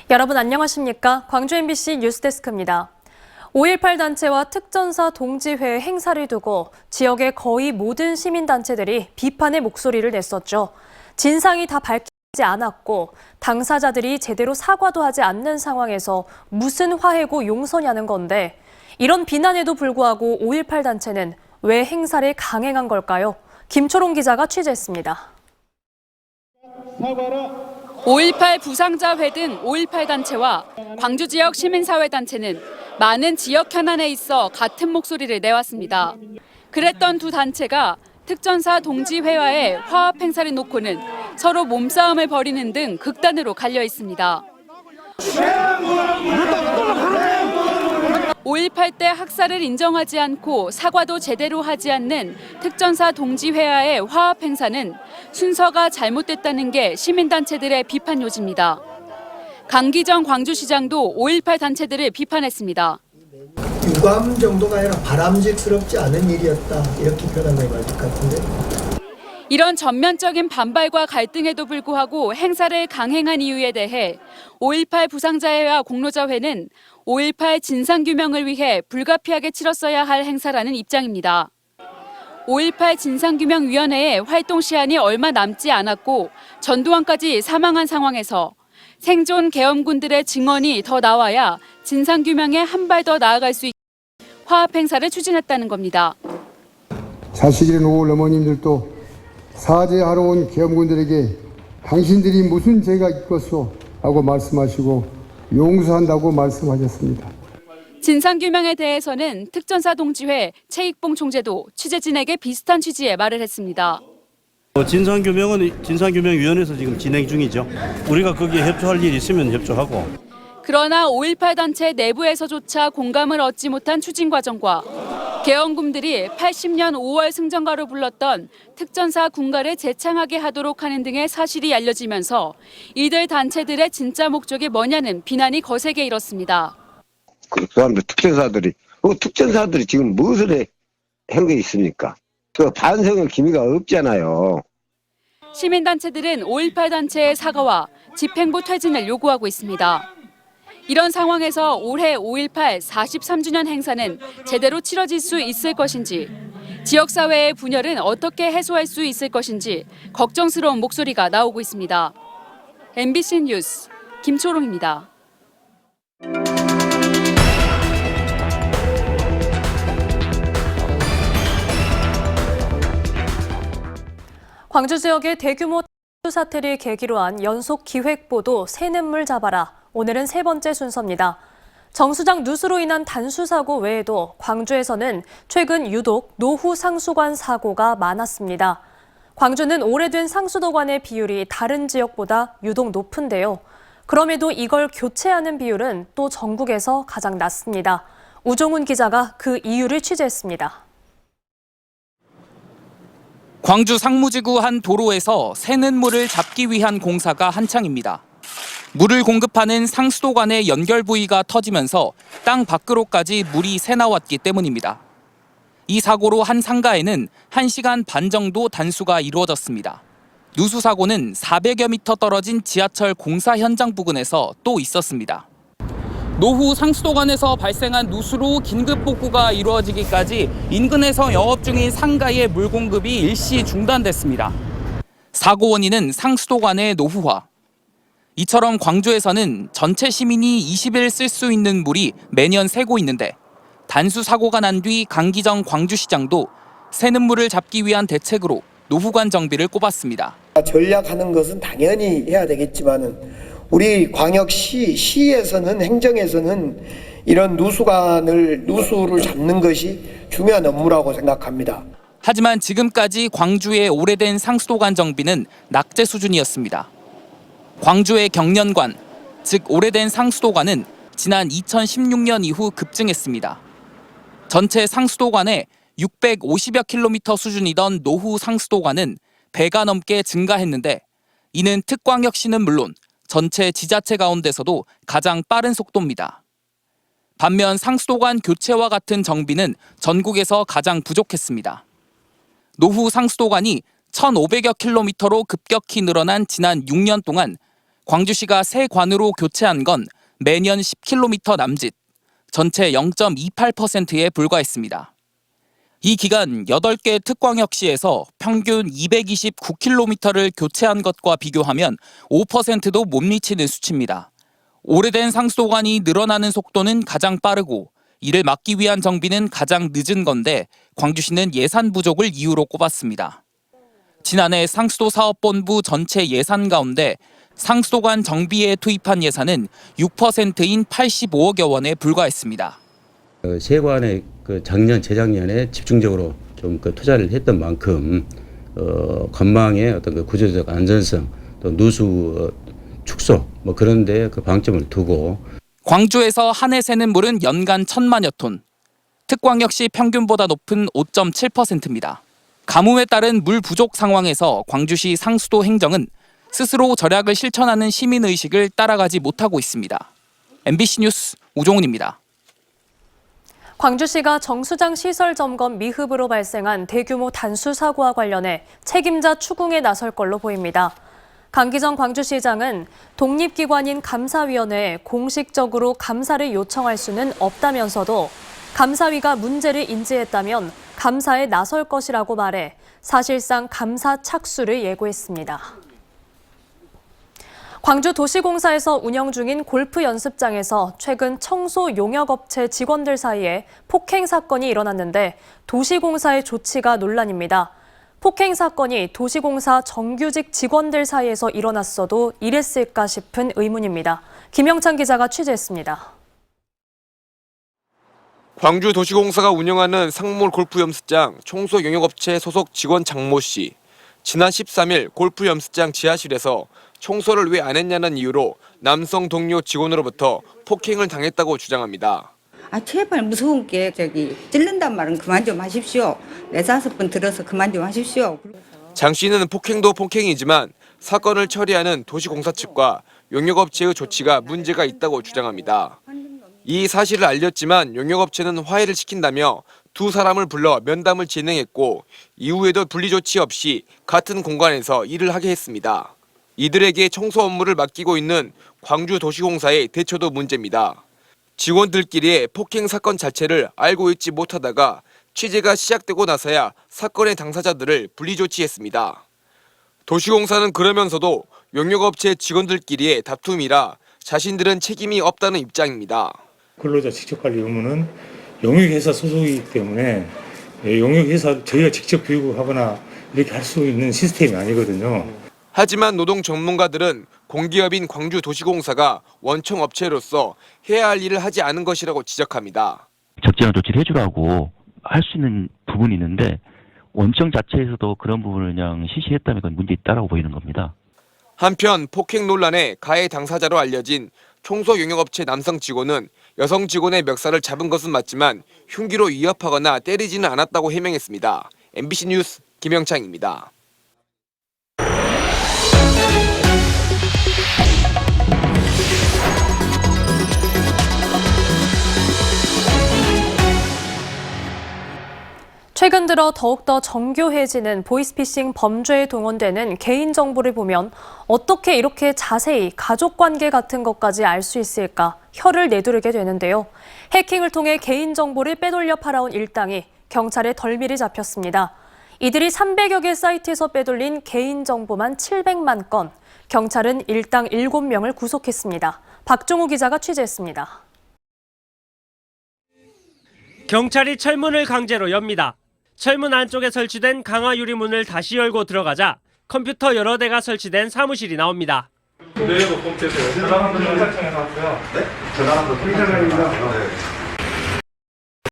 여러분 안녕하십니까? 광주 MBC 뉴스데스크입니다. 5.18 단체와 특전사 동지회 행사를 두고 지역의 거의 모든 시민단체들이 비판의 목소리를 냈었죠. 진상이 다 밝히지 않았고 당사자들이 제대로 사과도 하지 않는 상황에서 무슨 화해고 용서냐는 건데 이런 비난에도 불구하고 5.18 단체는 왜 행사를 강행한 걸까요? 김초롱 기자가 취재했습니다. 5.18 부상자회 등 5.18 단체와 광주 지역 시민사회 단체는 많은 지역 현안에 있어 같은 목소리를 내왔습니다. 그랬던 두 단체가 특전사 동지회와의 화합 행사를 놓고는 서로 몸싸움을 벌이는 등 극단으로 갈려 있습니다. 5.18 때 학살을 인정하지 않고 사과도 제대로 하지 않는 특전사 동지회와의 화합 행사는 순서가 잘못됐다는 게 시민단체들의 비판 요지입니다. 강기정 광주시장도 5.18 단체들을 비판했습니다. 유감 정도가 아니라 바람직스럽지 않은 일이었다, 이렇게 표현하는 것 같은데. 이런 전면적인 반발과 갈등에도 불구하고 행사를 강행한 이유에 대해 5.18 부상자회와 공로자회는 5.18 진상규명을 위해 불가피하게 치렀어야 할 행사라는 입장입니다. 5.18 진상규명위원회의 활동 시한이 얼마 남지 않았고 전두환까지 사망한 상황에서 생존 계엄군들의 증언이 더 나와야 진상규명에 한 발 더 나아갈 수 있게 화합 행사를 추진했다는 겁니다. 자식이란 5월 어머님들도 사죄하러 온 계엄군들에게 당신들이 무슨 죄가 있겠소? 하고 말씀하시고 용서한다고 말씀하셨습니다. 진상규명에 대해서는 특전사 동지회 최익봉 총재도 취재진에게 비슷한 취지의 말을 했습니다. 진상규명은 진상규명위원회에서 지금 진행 중이죠. 우리가 거기에 협조할 일이 있으면 협조하고. 그러나 5.18 단체 내부에서조차 공감을 얻지 못한 추진 과정과 계엄군들이 80년 5월 승전가로 불렀던 특전사 군가를 재창하게 하도록 하는 등의 사실이 알려지면서 이들 단체들의 진짜 목적이 뭐냐는 비난이 거세게 일었습니다. 그 사람들 특전사들이 지금 무엇을 한 게 있습니까? 그 반성의 기미가 없잖아요. 시민단체들은 5.18 단체의 사과와 집행부 퇴진을 요구하고 있습니다. 이런 상황에서 올해 5.18 43주년 행사는 제대로 치러질 수 있을 것인지, 지역사회의 분열은 어떻게 해소할 수 있을 것인지 걱정스러운 목소리가 나오고 있습니다. MBC 뉴스 김초롱입니다. 광주 지역의 대규모 사태를 계기로 한 연속 기획보도 새는물 잡아라. 오늘은 세 번째 순서입니다. 정수장 누수로 인한 단수 사고 외에도 광주에서는 최근 유독 노후 상수관 사고가 많았습니다. 광주는 오래된 상수도관의 비율이 다른 지역보다 유독 높은데요. 그럼에도 이걸 교체하는 비율은 또 전국에서 가장 낮습니다. 우종훈 기자가 그 이유를 취재했습니다. 광주 상무지구 한 도로에서 새는 물을 잡기 위한 공사가 한창입니다. 물을 공급하는 상수도관의 연결 부위가 터지면서 땅 밖으로까지 물이 새나왔기 때문입니다. 이 사고로 한 상가에는 1시간 반 정도 단수가 이루어졌습니다. 누수 사고는 400여 미터 떨어진 지하철 공사 현장 부근에서 또 있었습니다. 노후 상수도관에서 발생한 누수로 긴급 복구가 이루어지기까지 인근에서 영업 중인 상가의 물 공급이 일시 중단됐습니다. 사고 원인은 상수도관의 노후화. 이처럼 광주에서는 전체 시민이 20일 쓸 수 있는 물이 매년 새고 있는데 단수 사고가 난 뒤 강기정 광주시장도 새는 물을 잡기 위한 대책으로 노후관 정비를 꼽았습니다. 전략하는 것은 당연히 해야 되겠지만은 우리 광역시, 시에서는 행정에서는 이런 누수를 잡는 것이 중요한 업무라고 생각합니다. 하지만 지금까지 광주의 오래된 상수도관 정비는 낙제 수준이었습니다. 광주의 경련관, 즉 오래된 상수도관은 지난 2016년 이후 급증했습니다. 전체 상수도관의 650여 킬로미터 수준이던 노후 상수도관은 배가 넘게 증가했는데 이는 특광역시는 물론 전체 지자체 가운데서도 가장 빠른 속도입니다. 반면 상수도관 교체와 같은 정비는 전국에서 가장 부족했습니다. 노후 상수도관이 1,500여 킬로미터로 급격히 늘어난 지난 6년 동안 광주시가 새 관으로 교체한 건 매년 10km 남짓, 전체 0.28%에 불과했습니다. 이 기간 8개 특광역시에서 평균 229km를 교체한 것과 비교하면 5%도 못 미치는 수치입니다. 오래된 상수도관이 늘어나는 속도는 가장 빠르고 이를 막기 위한 정비는 가장 늦은 건데 광주시는 예산 부족을 이유로 꼽았습니다. 지난해 상수도 사업본부 전체 예산 가운데 상수도관 정비에 투입한 예산은 6%인 85억여 원에 불과했습니다. 세관에 작년, 재작년에 집중적으로 좀 투자를 했던 만큼 관망의 어떤 구조적 안전성, 또 누수 축소 그런데 방점을 두고 광주에서 한 해 새는 물은 연간 1,000만여 톤. 특광역시 평균보다 높은 5.7%입니다. 가뭄에 따른 물 부족 상황에서 광주시 상수도 행정은 스스로 절약을 실천하는 시민의식을 따라가지 못하고 있습니다. MBC 뉴스 우종훈입니다. 광주시가 정수장 시설 점검 미흡으로 발생한 대규모 단수 사고와 관련해 책임자 추궁에 나설 걸로 보입니다. 강기정 광주시장은 독립기관인 감사위원회에 공식적으로 감사를 요청할 수는 없다면서도 감사위가 문제를 인지했다면 감사에 나설 것이라고 말해 사실상 감사 착수를 예고했습니다. 광주도시공사에서 운영 중인 골프 연습장에서 최근 청소 용역업체 직원들 사이에 폭행 사건이 일어났는데 도시공사의 조치가 논란입니다. 폭행 사건이 도시공사 정규직 직원들 사이에서 일어났어도 이랬을까 싶은 의문입니다. 김영찬 기자가 취재했습니다. 광주도시공사가 운영하는 상몰 골프 연습장 청소 용역업체 소속 직원 장모 씨. 지난 13일 골프 연습장 지하실에서 청소를 왜 안 했냐는 이유로 남성 동료 직원으로부터 폭행을 당했다고 주장합니다. 제발 무서운 게 찔른단 말은 그만 좀 하십시오. 4-5번 들어서 그만 좀 하십시오. 장 씨는 폭행도 폭행이지만 사건을 처리하는 도시공사 측과 용역업체의 조치가 문제가 있다고 주장합니다. 이 사실을 알렸지만 용역업체는 화해를 시킨다며 두 사람을 불러 면담을 진행했고 이후에도 분리 조치 없이 같은 공간에서 일을 하게 했습니다. 이들에게 청소 업무를 맡기고 있는 광주도시공사의 대처도 문제입니다. 직원들끼리의 폭행 사건 자체를 알고 있지 못하다가 취재가 시작되고 나서야 사건의 당사자들을 분리 조치했습니다. 도시공사는 그러면서도 용역업체 직원들끼리의 다툼이라 자신들은 책임이 없다는 입장입니다. 근로자 직접관리 의무는 용역회사 소속이기 때문에 용역회사 저희가 직접 교육하거나 이렇게 할 수 있는 시스템이 아니거든요. 하지만 노동 전문가들은 공기업인 광주도시공사가 원청 업체로서 해야 할 일을 하지 않은 것이라고 지적합니다. 적절한 조치를 해주라고 할 수 있는 부분이 있는데 원청 자체에서도 그런 부분을 그냥 시시했다면 그건 문제 있다라고 보이는 겁니다. 한편 폭행 논란의 가해 당사자로 알려진 청소 용역업체 남성 직원은 여성 직원의 멱살을 잡은 것은 맞지만 흉기로 위협하거나 때리지는 않았다고 해명했습니다. MBC 뉴스 김영창입니다. 최근 들어 더욱더 정교해지는 보이스피싱 범죄에 동원되는 개인정보를 보면 어떻게 이렇게 자세히 가족관계 같은 것까지 알 수 있을까 혀를 내두르게 되는데요. 해킹을 통해 개인정보를 빼돌려 팔아온 일당이 경찰에 덜미를 잡혔습니다. 이들이 300여 개 사이트에서 빼돌린 개인정보만 700만 건, 경찰은 일당 7명을 구속했습니다. 박종우 기자가 취재했습니다. 경찰이 철문을 강제로 엽니다. 철문 안쪽에 설치된 강화 유리문을 다시 열고 들어가자 컴퓨터 여러 대가 설치된 사무실이 나옵니다. 내일도 컴퓨터에서 전화번호 경찰청에서 왔어요. 네? 전화번호 경찰청에서 왔어요.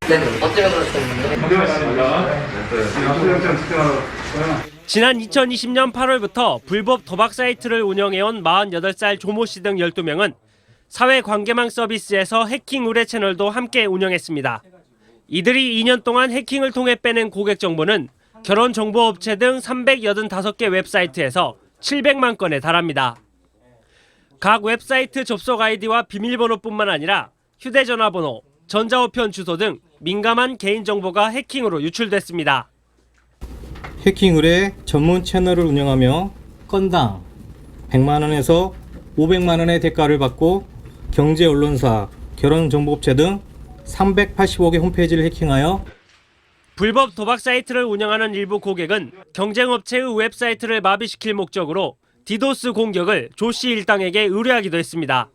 네, 어떻게 그러셨습니까? 지난 2020년 8월부터 불법 도박 사이트를 운영해온 48살 조모 씨 등 12명은 사회관계망 서비스에서 해킹 의뢰 채널도 함께 운영했습니다. 이들이 2년 동안 해킹을 통해 빼낸 고객 정보는 결혼정보업체 등 385개 웹사이트에서 700만 건에 달합니다. 각 웹사이트 접속 아이디와 비밀번호뿐만 아니라 휴대전화번호, 전자우편 주소 등 민감한 개인정보가 해킹으로 유출됐습니다. 해킹 의뢰 전문 채널을 운영하며 건당 100만 원에서 500만 원의 대가를 받고 경제 언론사, 결혼정보업체 등 380억의 홈페이지를 해킹하여 불법 도박 사이트를 운영하는 일부 고객은 경쟁업체의 웹사이트를 마비시킬 목적으로 디도스 공격을 조 씨 일당에게 의뢰하기도 했습니다.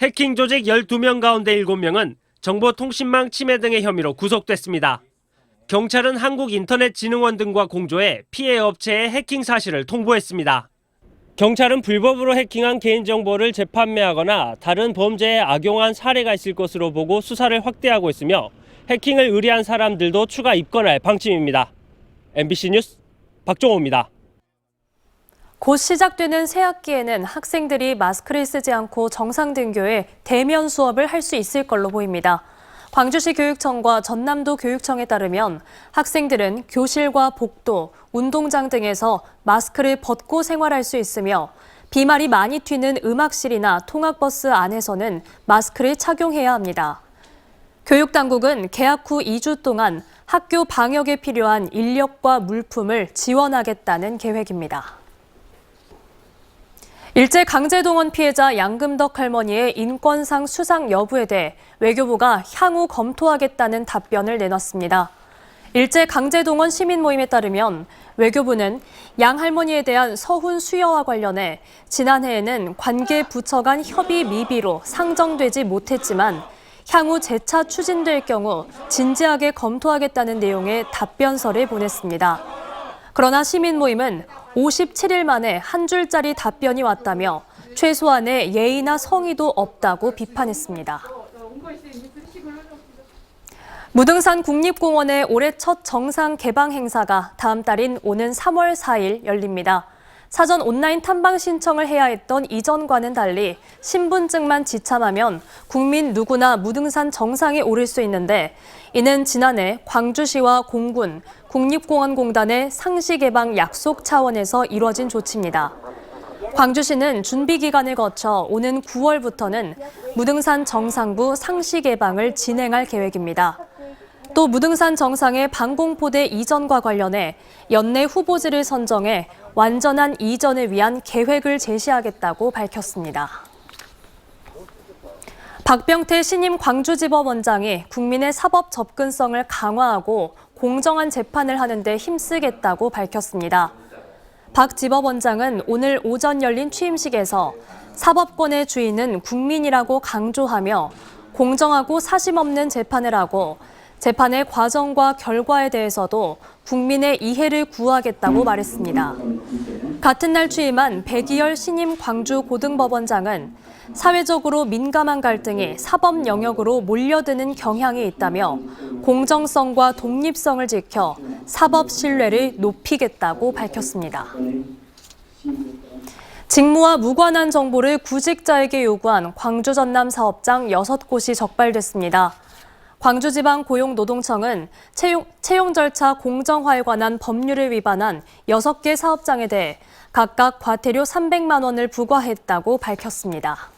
해킹 조직 12명 가운데 7명은 정보통신망 침해 등의 혐의로 구속됐습니다. 경찰은 한국인터넷진흥원 등과 공조해 피해 업체의 해킹 사실을 통보했습니다. 경찰은 불법으로 해킹한 개인정보를 재판매하거나 다른 범죄에 악용한 사례가 있을 것으로 보고 수사를 확대하고 있으며 해킹을 의뢰한 사람들도 추가 입건할 방침입니다. MBC 뉴스 박종호입니다. 곧 시작되는 새학기에는 학생들이 마스크를 쓰지 않고 정상 등교에 대면 수업을 할 수 있을 걸로 보입니다. 광주시 교육청과 전남도 교육청에 따르면 학생들은 교실과 복도, 운동장 등에서 마스크를 벗고 생활할 수 있으며 비말이 많이 튀는 음악실이나 통학버스 안에서는 마스크를 착용해야 합니다. 교육당국은 개학 후 2주 동안 학교 방역에 필요한 인력과 물품을 지원하겠다는 계획입니다. 일제강제동원 피해자 양금덕 할머니의 인권상 수상 여부에 대해 외교부가 향후 검토하겠다는 답변을 내놨습니다. 일제강제동원 시민모임에 따르면 외교부는 양 할머니에 대한 서훈 수여와 관련해 지난해에는 관계 부처 간 협의 미비로 상정되지 못했지만 향후 재차 추진될 경우 진지하게 검토하겠다는 내용의 답변서를 보냈습니다. 그러나 시민모임은 57일 만에 한 줄짜리 답변이 왔다며 최소한의 예의나 성의도 없다고 비판했습니다. 무등산 국립공원의 올해 첫 정상 개방 행사가 다음 달인 오는 3월 4일 열립니다. 사전 온라인 탐방 신청을 해야 했던 이전과는 달리 신분증만 지참하면 국민 누구나 무등산 정상에 오를 수 있는데 이는 지난해 광주시와 공군, 국립공원공단의 상시 개방 약속 차원에서 이뤄진 조치입니다. 광주시는 준비 기간을 거쳐 오는 9월부터는 무등산 정상부 상시 개방을 진행할 계획입니다. 또 무등산 정상의 방공포대 이전과 관련해 연내 후보지를 선정해 완전한 이전을 위한 계획을 제시하겠다고 밝혔습니다. 박병태 신임 광주지법원장이 국민의 사법 접근성을 강화하고 공정한 재판을 하는 데 힘쓰겠다고 밝혔습니다. 박 지법원장은 오늘 오전 열린 취임식에서 사법권의 주인은 국민이라고 강조하며 공정하고 사심 없는 재판을 하고 재판의 과정과 결과에 대해서도 국민의 이해를 구하겠다고 말했습니다. 같은 날 취임한 백이열 신임 광주고등법원장은 사회적으로 민감한 갈등이 사법 영역으로 몰려드는 경향이 있다며 공정성과 독립성을 지켜 사법 신뢰를 높이겠다고 밝혔습니다. 직무와 무관한 정보를 구직자에게 요구한 광주 전남 사업장 6곳이 적발됐습니다. 광주지방고용노동청은 채용 절차 공정화에 관한 법률을 위반한 6개 사업장에 대해 각각 과태료 300만 원을 부과했다고 밝혔습니다.